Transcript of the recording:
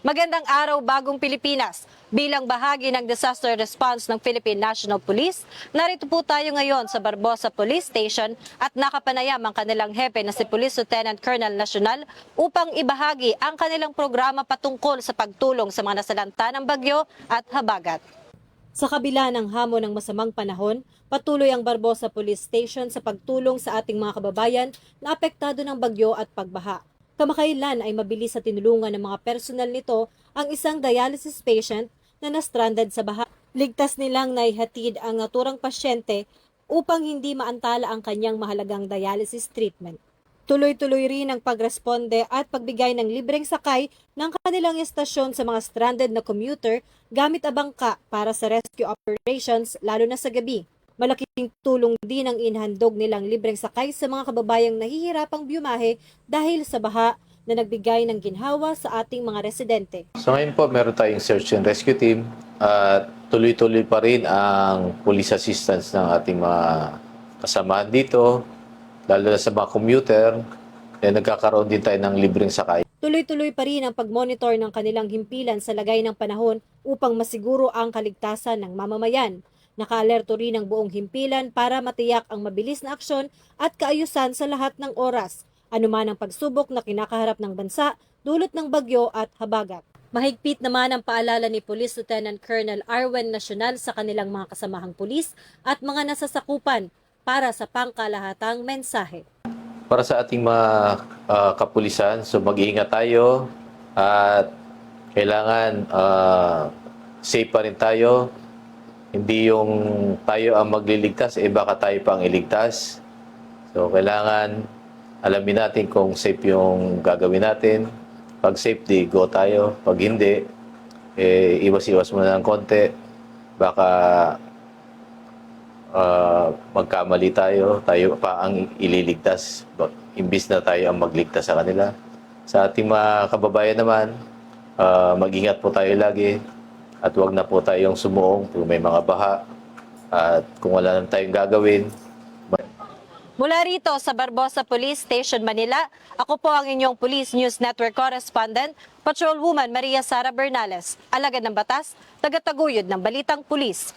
Magandang araw, Bagong Pilipinas. Bilang bahagi ng disaster response ng Philippine National Police, narito po tayo ngayon sa Barbosa Police Station at nakapanayam ang kanilang hepe na si Police Lieutenant Colonel Nacional upang ibahagi ang kanilang programa patungkol sa pagtulong sa mga nasalanta ng bagyo at habagat. Sa kabila ng hamon ng masamang panahon, patuloy ang Barbosa Police Station sa pagtulong sa ating mga kababayan na apektado ng bagyo at pagbaha. Kamakailan ay mabilis sa tinulungan ng mga personal nito ang isang dialysis patient na na-stranded sa baha. Ligtas nilang naihatid ang naturang pasyente upang hindi maantala ang kanyang mahalagang dialysis treatment. Tuloy-tuloy rin ang pagresponde at pagbigay ng libreng sakay ng kanilang istasyon sa mga stranded na commuter gamit ang bangka para sa rescue operations lalo na sa gabi. Malaking tulong din ang inhandog nilang libreng sakay sa mga kababayang nahihirapang byumahe dahil sa baha na nagbigay ng ginhawa sa ating mga residente. So ngayon po, meron tayong search and rescue team at tuloy-tuloy pa rin ang police assistance ng ating mga kasamahan dito, lalo na sa mga commuter, nagkakaroon din tayo ng libreng sakay. Tuloy-tuloy pa rin ang pagmonitor ng kanilang himpilan sa lagay ng panahon upang masiguro ang kaligtasan ng mamamayan. Naka-alerto rin ang buong himpilan para matiyak ang mabilis na aksyon at kaayusan sa lahat ng oras, anuman ang pagsubok na kinakaharap ng bansa dulot ng bagyo at habagat. Mahigpit naman ang paalala ni Police Lieutenant Colonel Arwen Nacional sa kanilang mga kasamahang pulis at mga nasasakupan para sa pangkalahatang mensahe. Para sa ating mga kapulisan, so mag-iingat tayo at kailangan safe pa rin tayo. Hindi yung tayo ang magliligtas, baka tayo pang iligtas. So, kailangan alamin natin kung safe yung gagawin natin. Pag safety, go tayo. Pag hindi, iwas-iwas muna ng konti. Baka magkamali tayo pa ang ililigtas. Imbis na tayo ang magligtas sa kanila. Sa ating mga kababayan naman, mag-ingat po tayo lagi. At huwag na po tayong sumuong kung may mga baha at kung wala na tayong gagawin. Mula rito sa Barbosa Police Station, Manila, ako po ang inyong Police News Network Correspondent, Patrolwoman Maria Sara Bernales, alagad ng batas, tagataguyod ng Balitang Pulis.